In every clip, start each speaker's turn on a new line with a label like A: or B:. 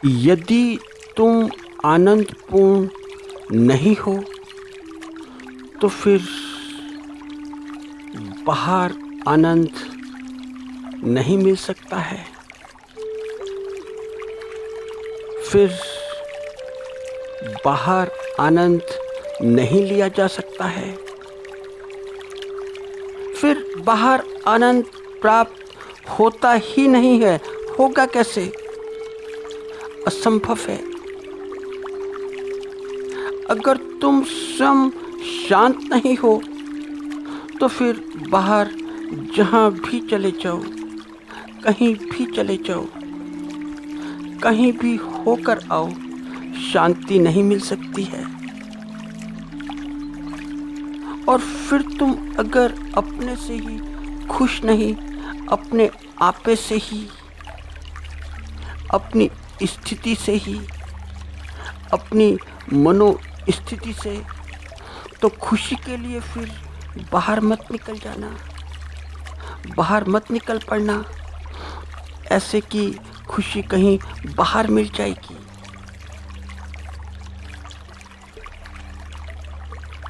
A: यदि तुम आनंदपूर्ण नहीं हो तो फिर बाहर आनंद नहीं मिल सकता है। फिर बाहर आनंद नहीं लिया जा सकता है। फिर बाहर आनंद प्राप्त होता ही नहीं है। होगा कैसे? असंभव है। अगर तुम स्वयं शांत नहीं हो तो फिर बाहर जहाँ भी चले जाओ, कहीं भी चले जाओ, कहीं भी होकर आओ, शांति नहीं मिल सकती है। और फिर तुम अगर अपने से ही खुश नहीं, अपने आपे से ही, अपनी स्थिति से ही, अपनी मनोस्थिति से, तो खुशी के लिए फिर बाहर मत निकल जाना, बाहर मत निकल पड़ना ऐसे कि खुशी कहीं बाहर मिल जाएगी,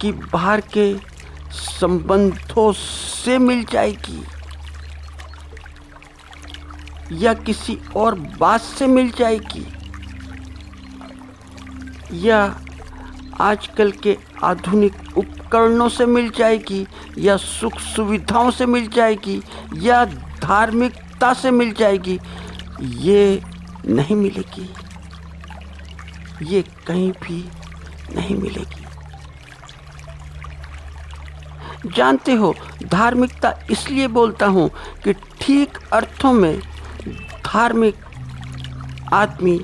A: कि बाहर के संबंधों से मिल जाएगी, या किसी और बात से मिल जाएगी, या आजकल के आधुनिक उपकरणों से मिल जाएगी, या सुख सुविधाओं से मिल जाएगी, या धार्मिकता से मिल जाएगी। ये नहीं मिलेगी, ये कहीं भी नहीं मिलेगी। जानते हो, धार्मिकता इसलिए बोलता हूँ कि ठीक अर्थों में धार्मिक आदमी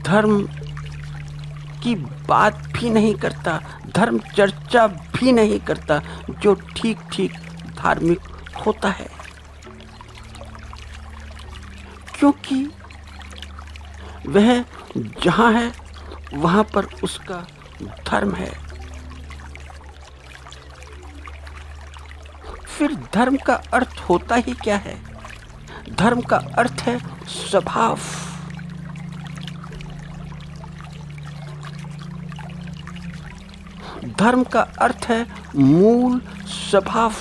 A: धर्म की बात भी नहीं करता, धर्म चर्चा भी नहीं करता, जो ठीक ठीक धार्मिक होता है, क्योंकि वह जहाँ है वहाँ पर उसका धर्म है। फिर धर्म का अर्थ होता ही क्या है? धर्म का अर्थ है स्वभाव। धर्म का अर्थ है मूल स्वभाव,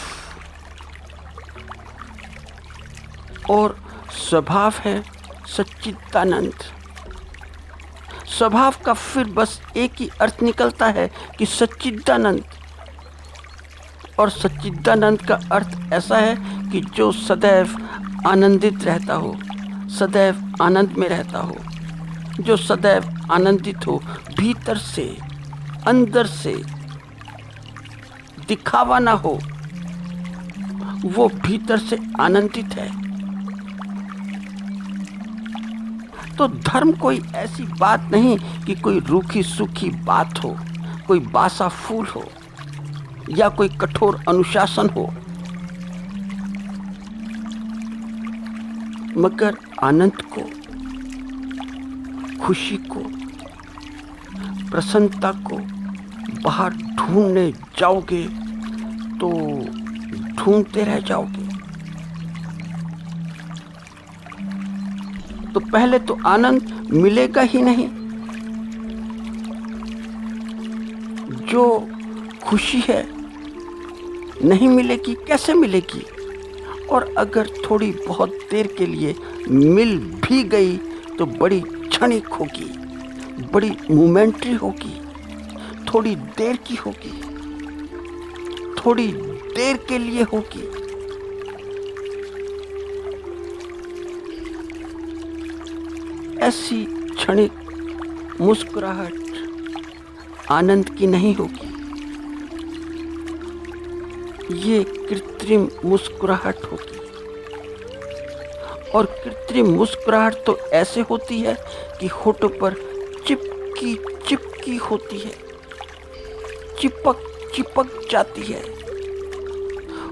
A: और स्वभाव है सच्चिदानंद। स्वभाव का फिर बस एक ही अर्थ निकलता है कि सच्चिदानंद, और सच्चिदानंद का अर्थ ऐसा है कि जो सदैव आनंदित रहता हो, सदैव आनंद में रहता हो, जो सदैव आनंदित हो, भीतर से, अंदर से, दिखावा ना हो, वो भीतर से आनंदित है। तो धर्म कोई ऐसी बात नहीं कि कोई रूखी सूखी बात हो, कोई बासा फूल हो, या कोई कठोर अनुशासन हो, मगर आनंद को, खुशी को, प्रसन्नता को बाहर ढूंढने जाओगे तो ढूंढते रह जाओगे। तो पहले तो आनंद मिलेगा ही नहीं। जो खुशी है नहीं मिलेगी, कैसे मिलेगी? और अगर थोड़ी बहुत देर के लिए मिल भी गई तो बड़ी क्षणिक होगी, बड़ी मोमेंटरी होगी, थोड़ी देर की होगी, थोड़ी देर के लिए होगी। ऐसी क्षणिक मुस्कुराहट आनंद की नहीं होगी। ये कृत्रिम मुस्कुराहट होगी, और कृत्रिम मुस्कुराहट तो ऐसे होती है कि होठों पर चिपकी चिपकी होती है, चिपक चिपक जाती है,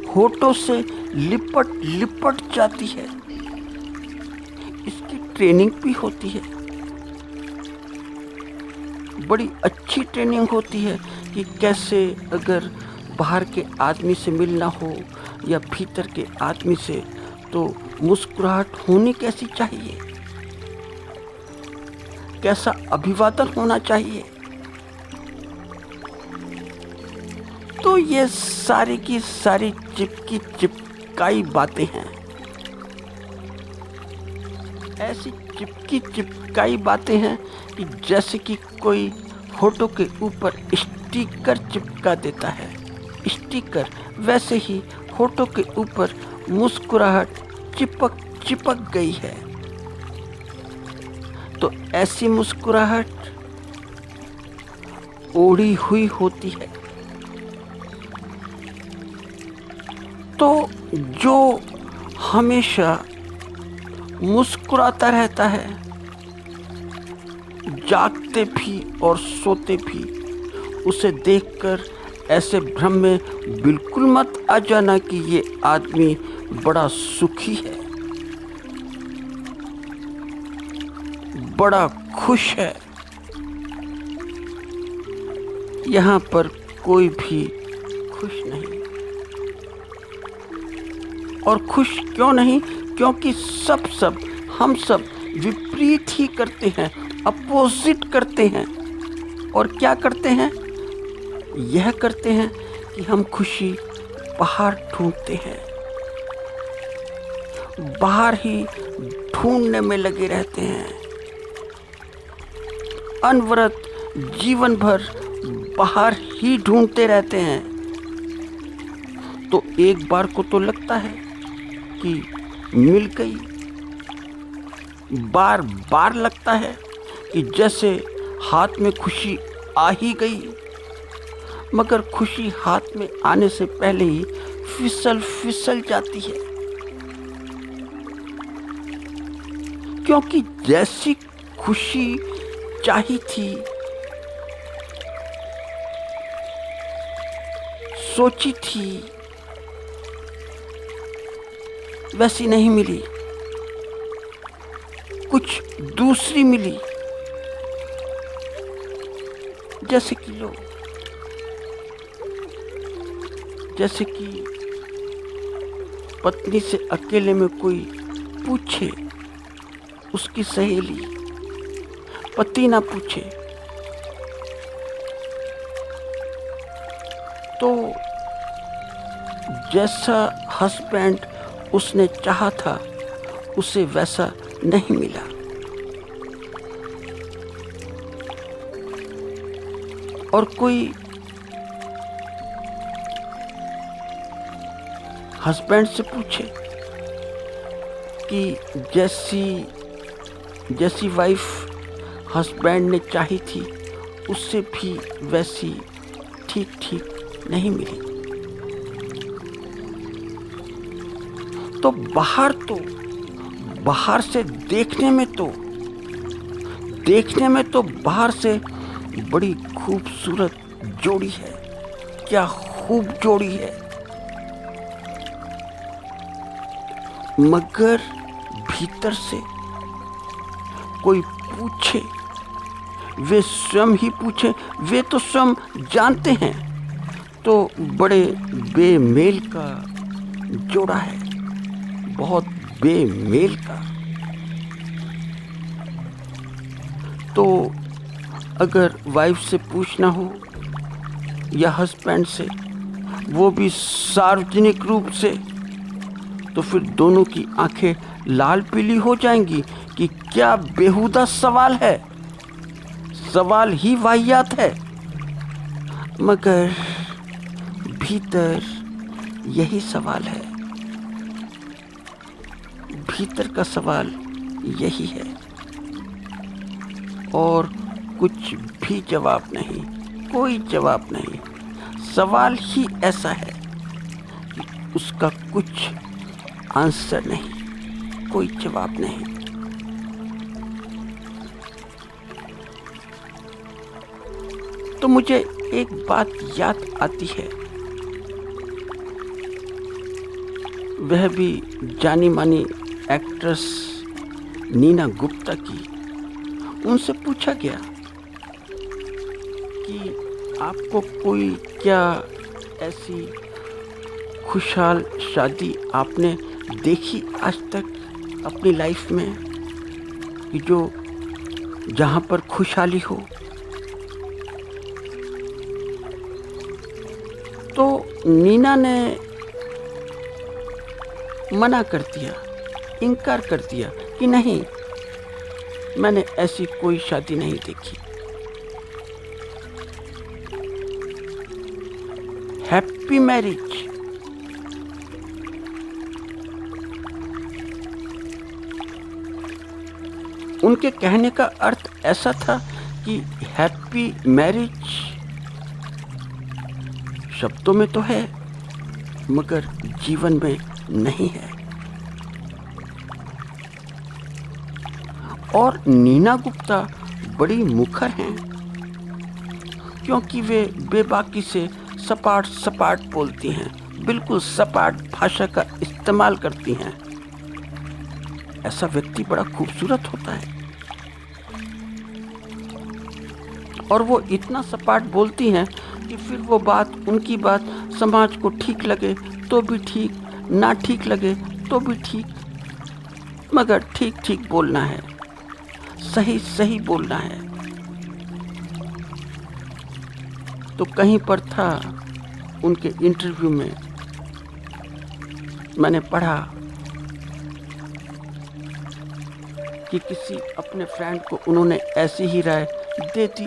A: होठों से लिपट लिपट जाती है। इसकी ट्रेनिंग भी होती है, बड़ी अच्छी ट्रेनिंग होती है कि कैसे अगर बाहर के आदमी से मिलना हो या भीतर के आदमी से, तो मुस्कुराहट होनी कैसी चाहिए। कैसा अभिवादन होना चाहिए। तो ये सारी की सारी चिपकी चिपकाई बातें हैं। ऐसी चिपकी चिपकाई बातें हैं कि जैसे कि कोई फोटो के ऊपर स्टिकर चिपका देता है। स्टिकर वैसे ही फोटो के ऊपर मुस्कुराहट चिपक गई है। तो ऐसी मुस्कुराहट ओढ़ी हुई होती है। तो जो हमेशा मुस्कुराता रहता है, जागते भी और सोते भी, उसे देखकर ऐसे भ्रम में बिल्कुल मत आ जाना कि ये आदमी बड़ा सुखी है, बड़ा खुश है। यहाँ पर कोई भी खुश नहीं। और खुश क्यों नहीं? क्योंकि हम सब विपरीत ही करते हैं, अपोजिट करते हैं। और क्या करते हैं? यह करते हैं कि हम खुशी बाहर ढूंढते हैं, बाहर ही ढूंढने में लगे रहते हैं। अनवरत जीवन भर बाहर ही ढूंढते रहते हैं। तो एक बार को तो लगता है कि मिल गई, बार बार लगता है कि जैसे हाथ में खुशी आ ही गई, मगर खुशी हाथ में आने से पहले ही फिसल जाती है। क्योंकि जैसी खुशी चाहिए थी, सोची थी, वैसी नहीं मिली, कुछ दूसरी मिली। जैसे कि पत्नी से अकेले में कोई पूछे, उसकी सहेली, पति ना पूछे, तो जैसा हस्बैंड उसने चाहा था उसे वैसा नहीं मिला। और कोई हस्बैंड से पूछे कि जैसी वाइफ हस्बैंड ने चाही थी उससे भी वैसी ठीक नहीं मिली। तो बाहर से देखने में तो बाहर से बड़ी खूबसूरत जोड़ी है। क्या खूब जोड़ी है। मगर भीतर से कोई पूछे, वे स्वयं ही पूछे, वे तो स्वयं जानते हैं, तो बड़े बेमेल का जोड़ा है, बहुत बेमेल का। तो अगर वाइफ से पूछना हो या हस्बैंड से, वो भी सार्वजनिक रूप से, तो फिर दोनों की आंखें लाल पीली हो जाएंगी कि क्या बेहुदा सवाल है, सवाल ही वाहियात है। मगर भीतर यही सवाल है, भीतर का सवाल यही है। और कुछ भी जवाब नहीं, कोई जवाब नहीं। सवाल ही ऐसा है कि उसका कुछ आंसर नहीं, कोई जवाब नहीं। तो मुझे एक बात याद आती है, वह भी जानी मानी एक्ट्रेस नीना गुप्ता की। उनसे पूछा गया कि आपको कोई क्या ऐसी खुशहाल शादी आपने देखी आज तक अपनी लाइफ में कि जो जहां पर खुशहाली हो। तो नीना ने मना कर दिया, इनकार कर दिया कि नहीं, मैंने ऐसी कोई शादी नहीं देखी। हैप्पी मैरिज, उनके कहने का अर्थ ऐसा था कि हैप्पी मैरिज शब्दों में तो है मगर जीवन में नहीं है। और नीना गुप्ता बड़ी मुखर हैं, क्योंकि वे बेबाकी से सपाट सपाट बोलती हैं, बिल्कुल सपाट भाषा का इस्तेमाल करती हैं। ऐसा व्यक्ति बड़ा खूबसूरत होता है। और वो इतना सपाट बोलती हैं कि फिर वो बात, उनकी बात समाज को ठीक लगे तो भी ठीक, ना ठीक लगे तो भी ठीक, मगर ठीक ठीक बोलना है, सही सही बोलना है। तो कहीं पर था उनके इंटरव्यू में मैंने पढ़ा कि किसी अपने फ्रेंड को उन्होंने ऐसी ही राय दे दी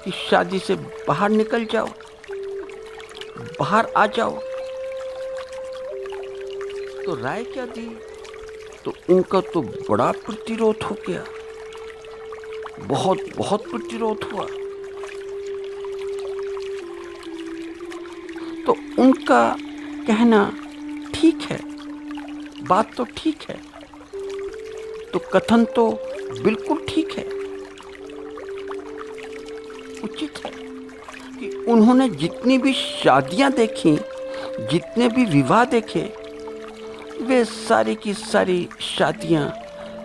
A: कि शादी से बाहर निकल जाओ, बाहर आ जाओ। तो राय क्या दी, तो उनका तो बड़ा प्रतिरोध हो गया, बहुत बहुत प्रतिरोध हुआ। तो उनका कहना ठीक है, बात तो ठीक है, तो कथन तो बिल्कुल ठीक है, उचित है कि उन्होंने जितनी भी शादियां देखी, जितने भी विवाह देखे, वे सारी की सारी शादियां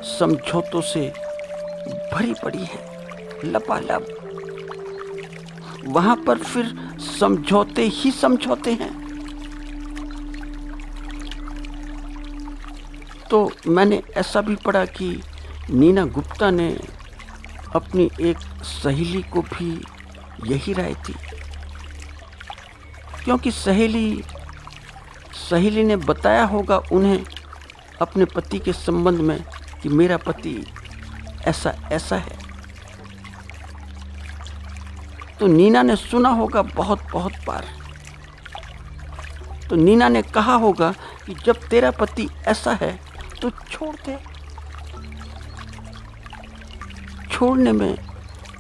A: समझौतों से भरी पड़ी हैं, लबालब। वहां पर फिर समझौते ही समझौते हैं। तो मैंने ऐसा भी पढ़ा कि नीना गुप्ता ने अपनी एक सहेली को भी यही राय दी, क्योंकि सहेली ने बताया होगा उन्हें अपने पति के संबंध में कि मेरा पति ऐसा ऐसा है। तो नीना ने सुना होगा बहुत बहुत बार। तो नीना ने कहा होगा कि जब तेरा पति ऐसा है तो छोड़ दे, छोड़ने में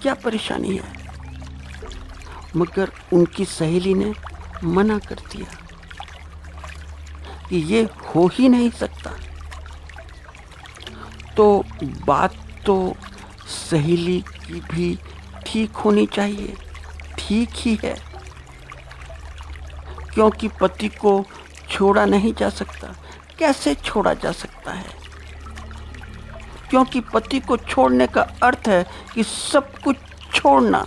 A: क्या परेशानी है। मगर उनकी सहेली ने मना कर दिया कि ये हो ही नहीं सकता। तो बात तो सहेली की भी ठीक होनी चाहिए, ठीक ही है, क्योंकि पति को छोड़ा नहीं जा सकता। कैसे छोड़ा जा सकता है? क्योंकि पति को छोड़ने का अर्थ है कि सब कुछ छोड़ना।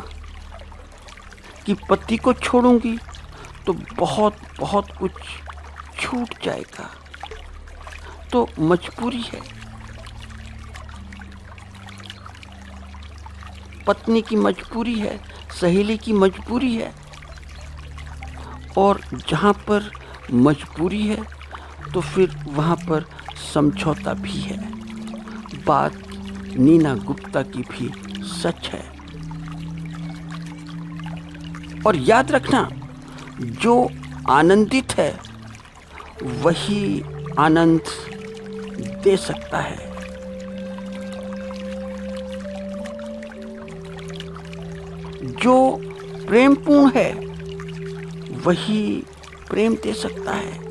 A: कि पति को छोड़ूंगी तो बहुत बहुत कुछ छूट जाएगा, तो मजबूरी है। पत्नी की मजबूरी है, सहेली की मजबूरी है। और जहाँ पर मजबूरी है तो फिर वहाँ पर समझौता भी है। बात नीना गुप्ता की भी सच है। और याद रखना, जो आनंदित है वही आनंद दे सकता है। जो प्रेमपूर्ण है वही प्रेम दे सकता है।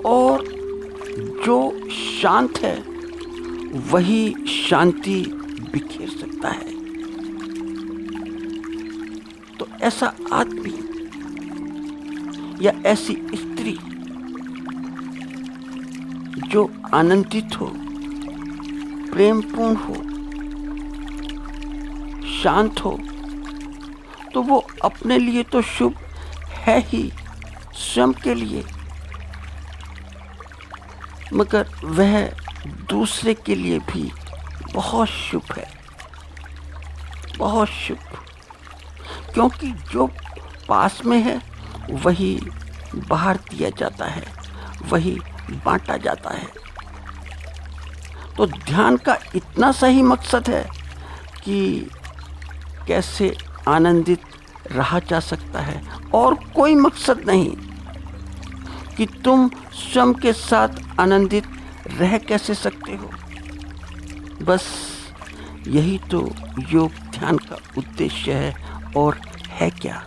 A: और जो शांत है वही शांति बिखेर सकता है। तो ऐसा आदमी या ऐसी स्त्री जो आनंदित हो, प्रेमपूर्ण हो, शांत हो, तो वो अपने लिए तो शुभ है ही, स्वयं के लिए, मगर वह दूसरे के लिए भी बहुत शुभ है, बहुत शुभ। क्योंकि जो पास में है वही बाहर दिया जाता है, वही बांटा जाता है। तो ध्यान का इतना सही मकसद है कि कैसे आनंदित रहा जा सकता है, और कोई मकसद नहीं कि तुम स्वयं के साथ आनंदित रह कैसे सकते हो। बस यही तो योग ध्यान का उद्देश्य है, और है क्या।